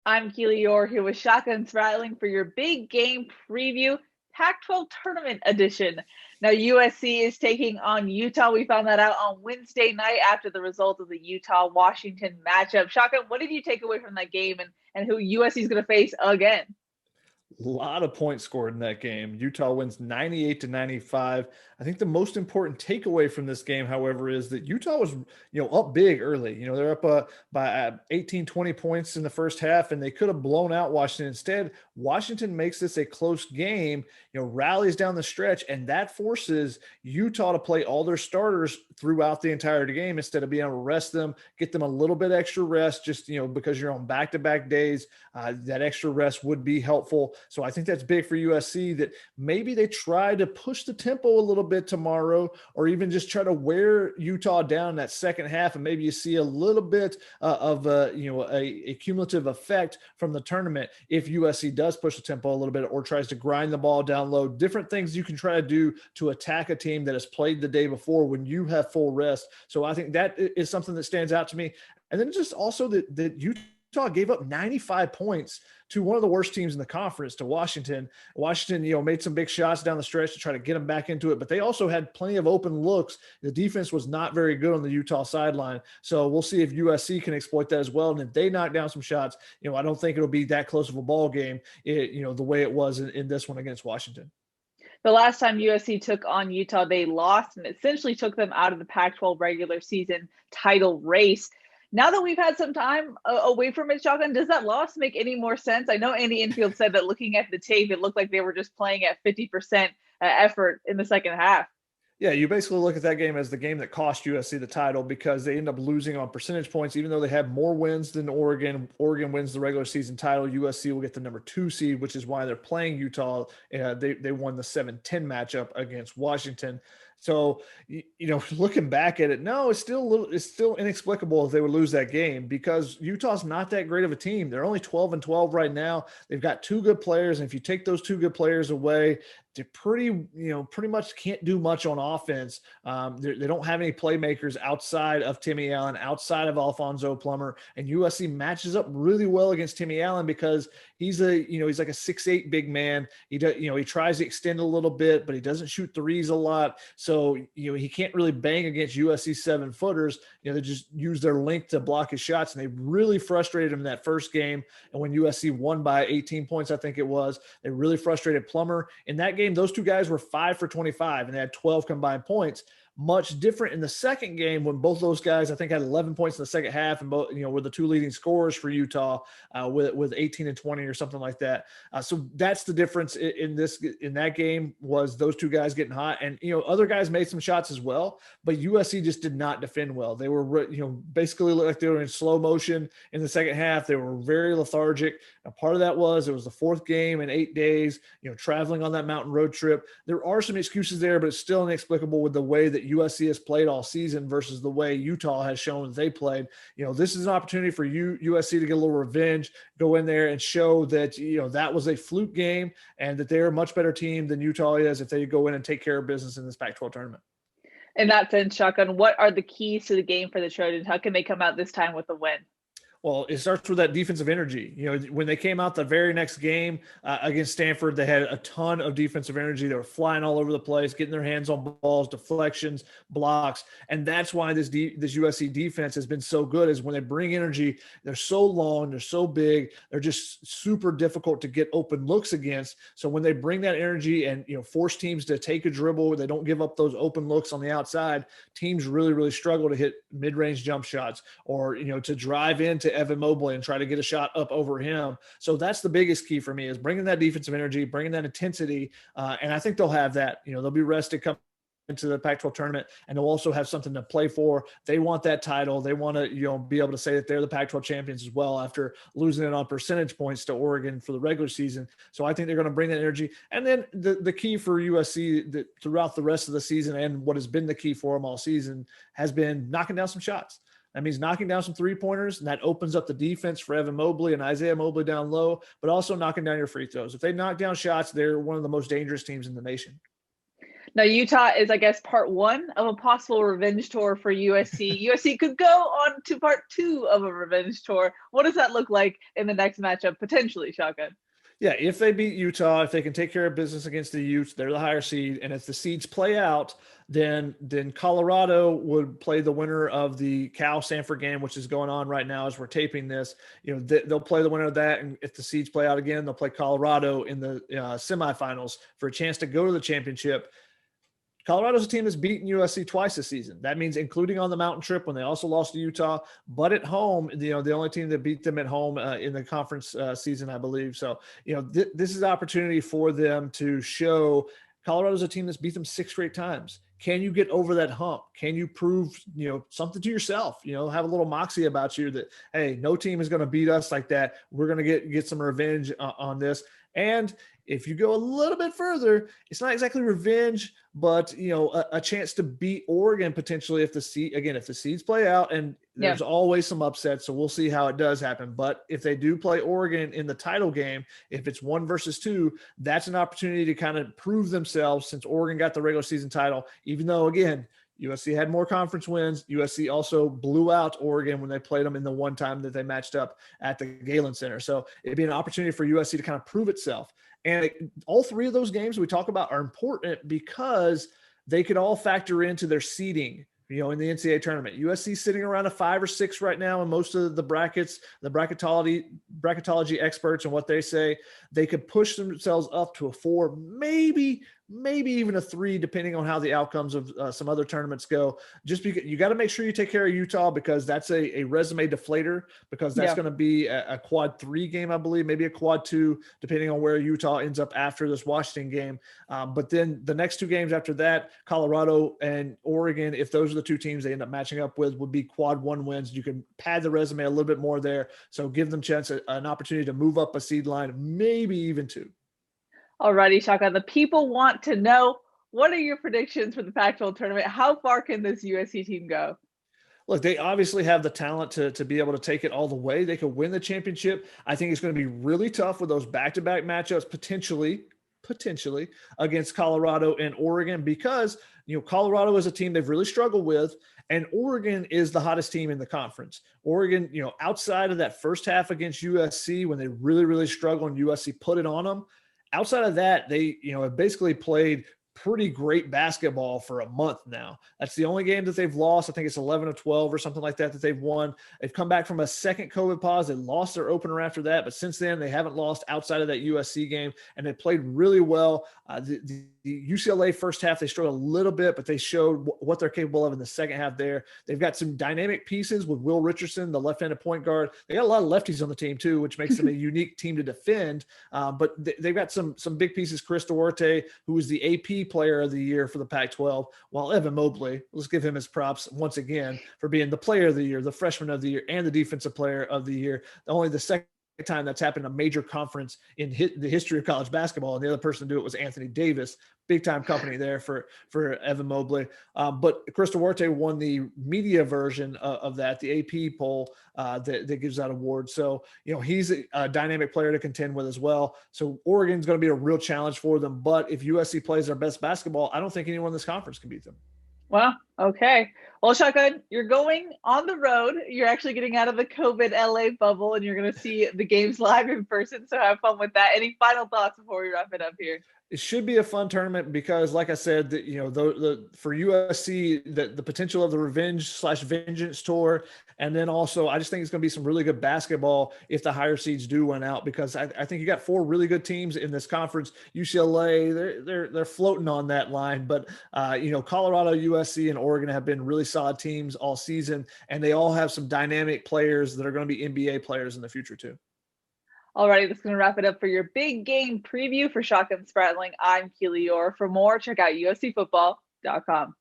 I'm Keely Eure here with Shotgun Spratling for your big game preview, Pac-12 Tournament edition. Now, USC is taking on Utah. We found that out on Wednesday night after the result of the Utah-Washington matchup. Shotgun, what did you take away from that game and who USC is going to face again? A lot of points scored in that game. Utah wins 98-95. I think the most important takeaway from this game, however, is that Utah was, up big early. They're up by 18, 20 points in the first half, and they could have blown out Washington. Instead, Washington makes this a close game, rallies down the stretch, and that forces Utah to play all their starters throughout the entire game instead of being able to rest them, get them a little bit extra rest, just, because you're on back-to-back days. That extra rest would be helpful. So I think that's big for USC, that maybe they try to push the tempo a little bit tomorrow, or even just try to wear Utah down that second half. And maybe you see a little bit of a cumulative effect from the tournament if USC does push the tempo a little bit or tries to grind the ball down low. Different things you can try to do to attack a team that has played the day before when you have full rest. So I think that is something that stands out to me. And then just also that Utah gave up 95 points to one of the worst teams in the conference, to Washington. Washington, made some big shots down the stretch to try to get them back into it, but they also had plenty of open looks. The defense was not very good on the Utah sideline. So we'll see if USC can exploit that as well. And if they knock down some shots, I don't think it'll be that close of a ball game, the way it was in this one against Washington. The last time USC took on Utah, they lost and essentially took them out of the Pac-12 regular season title race. Now that we've had some time away from it, Shotgun, does that loss make any more sense? I know Andy Enfield said that looking at the tape, it looked like they were just playing at 50% effort in the second half. Yeah, you basically look at that game as the game that cost USC the title because they end up losing on percentage points. Even though they have more wins than Oregon, Oregon wins the regular season title. USC will get the number 2 seed, which is why they're playing Utah. They won the 7-10 matchup against Washington. So, looking back at it, no, it's still inexplicable if they would lose that game because Utah's not that great of a team. They're only 12-12 right now. They've got 2 good players, and if you take those 2 good players away, they pretty much can't do much on offense. They don't have any playmakers outside of Timmy Allen, outside of Alfonso Plummer, and USC matches up really well against Timmy Allen because he's like a 6'8" big man. He tries to extend a little bit, but he doesn't shoot threes a lot. So, he can't really bang against USC 7-footers. They just use their length to block his shots, and they really frustrated him in that first game. And when USC won by 18 points, I think it was, they really frustrated Plummer. In that game, those 2 guys were 5 for 25, and they had 12 combined points. Much different in the second game when both those guys, I think, had 11 points in the second half, and both, were the 2 leading scorers for Utah with 18 and 20 or something like that. So that's the difference in that game, was those 2 guys getting hot, and other guys made some shots as well, but USC just did not defend well. They were basically looked like they were in slow motion in the second half. They were very lethargic. And part of that was it was the 4th game in 8 days. Traveling on that mountain road trip. There are some excuses there, but it's still inexplicable with the way that USC has played all season versus the way Utah has shown they played. This is an opportunity for USC to get a little revenge, go in there and show that, that was a fluke game and that they're a much better team than Utah is if they go in and take care of business in this Pac-12 tournament. In that sense, Shotgun, what are the keys to the game for the Trojans? How can they come out this time with a win? Well, it starts with that defensive energy. When they came out the very next game against Stanford, they had a ton of defensive energy. They were flying all over the place, getting their hands on balls, deflections, blocks. And that's why this USC defense has been so good, is when they bring energy, they're so long, they're so big, they're just super difficult to get open looks against. So when they bring that energy and, force teams to take a dribble, they don't give up those open looks on the outside, teams really, really struggle to hit mid-range jump shots or, to drive into Evan Mobley and try to get a shot up over him. So that's the biggest key for me, is bringing that defensive energy, bringing that intensity. And I think they'll have that. They'll be rested coming into the Pac-12 tournament, and they'll also have something to play for. They want that title. They want to, be able to say that they're the Pac-12 champions as well after losing it on percentage points to Oregon for the regular season. So I think they're going to bring that energy. And then the key for USC that throughout the rest of the season, and what has been the key for them all season, has been knocking down some shots. That means knocking down some 3-pointers, and that opens up the defense for Evan Mobley and Isaiah Mobley down low, but also knocking down your free throws. If they knock down shots, they're one of the most dangerous teams in the nation. Now, Utah is, I guess, part one of a possible revenge tour for USC. USC could go on to part two of a revenge tour. What does that look like in the next matchup, potentially, Shotgun? Yeah, if they beat Utah, if they can take care of business against the Utes, they're the higher seed. And if the seeds play out, then Colorado would play the winner of the Cal Sanford game, which is going on right now as we're taping this. They'll play the winner of that, and if the seeds play out again, they'll play Colorado in the semifinals for a chance to go to the championship. Colorado's a team that's beaten USC twice this season. That means including on the mountain trip when they also lost to Utah, but at home, the only team that beat them at home in the conference season, I believe. So, this is an opportunity for them to show Colorado's a team that's beat them 6 straight times. Can you get over that hump? Can you prove, something to yourself, have a little moxie about you that, hey, no team is going to beat us like that. We're going to get some revenge on this. And if you go a little bit further, it's not exactly revenge, but a chance to beat Oregon potentially if the seeds play out, and there's always some upsets. So we'll see how it does happen. But if they do play Oregon in the title game, if it's 1 versus 2, that's an opportunity to kind of prove themselves, since Oregon got the regular season title, even though, again, USC had more conference wins. USC also blew out Oregon when they played them in the one time that they matched up at the Galen Center. So it'd be an opportunity for USC to kind of prove itself. And all 3 of those games we talk about are important because they could all factor into their seeding, in the NCAA tournament. USC sitting around a 5 or 6 right now in most of the brackets, the bracketology experts and what they say. They could push themselves up to a 4, maybe even a 3, depending on how the outcomes of some other tournaments go. Just because you got to make sure you take care of Utah, because that's a resume deflator, because that's going to be a quad 3 game, I believe, maybe a quad 2, depending on where Utah ends up after this Washington game. But then the next 2 games after that, Colorado and Oregon, if those are the 2 teams they end up matching up with, would be quad 1 wins. You can pad the resume a little bit more there. So give them an opportunity to move up a seed line, maybe even 2. Alrighty, Shaka. The people want to know, what are your predictions for the Pac-12 tournament? How far can this USC team go? Look, they obviously have the talent to be able to take it all the way. They could win the championship. I think it's going to be really tough with those back-to-back matchups, potentially against Colorado and Oregon, because Colorado is a team they've really struggled with, and Oregon is the hottest team in the conference. Oregon, outside of that first half against USC when they really struggled and USC put it on them, outside of that, they have basically played pretty great basketball for a month now. That's the only game that they've lost. I think it's 11 or 12 or something like that they've won. They've come back from a second COVID pause. They lost their opener after that, but since then they haven't lost outside of that USC game, and they played really well. The UCLA first half, they struggled a little bit, but they showed what they're capable of in the second half there. They've got some dynamic pieces with Will Richardson, the left-handed point guard. They got a lot of lefties on the team too, which makes them a unique team to defend. But they've got some big pieces. Chris Duarte, who was the AP player of the year for the Pac-12, while Evan Mobley, let's give him his props once again for being the player of the year, the freshman of the year, and the defensive player of the year. Only the second time that's happened in a major conference in the history of college basketball, and the other person to do it was Anthony Davis. Big time company there for Evan Mobley. But Chris Duarte won the media version of that, the AP poll that gives that award. So, he's a dynamic player to contend with as well. So Oregon's going to be a real challenge for them. But if USC plays their best basketball, I don't think anyone in this conference can beat them. Well, okay. Well, Shotgun, you're going on the road. You're actually getting out of the COVID LA bubble, and you're going to see the games live in person. So have fun with that. Any final thoughts before we wrap it up here? It should be a fun tournament because, like I said, for USC, the potential of the revenge/vengeance tour, and then also I just think it's going to be some really good basketball if the higher seeds do win out, because I think you got 4 really good teams in this conference. UCLA, they're floating on that line, but Colorado, USC, and Oregon have been really solid teams all season, and they all have some dynamic players that are going to be NBA players in the future too. Alrighty, that's going to wrap it up for your big game preview for Shotgun Spratling. I'm Keely Eure. For more, check out uscfootball.com.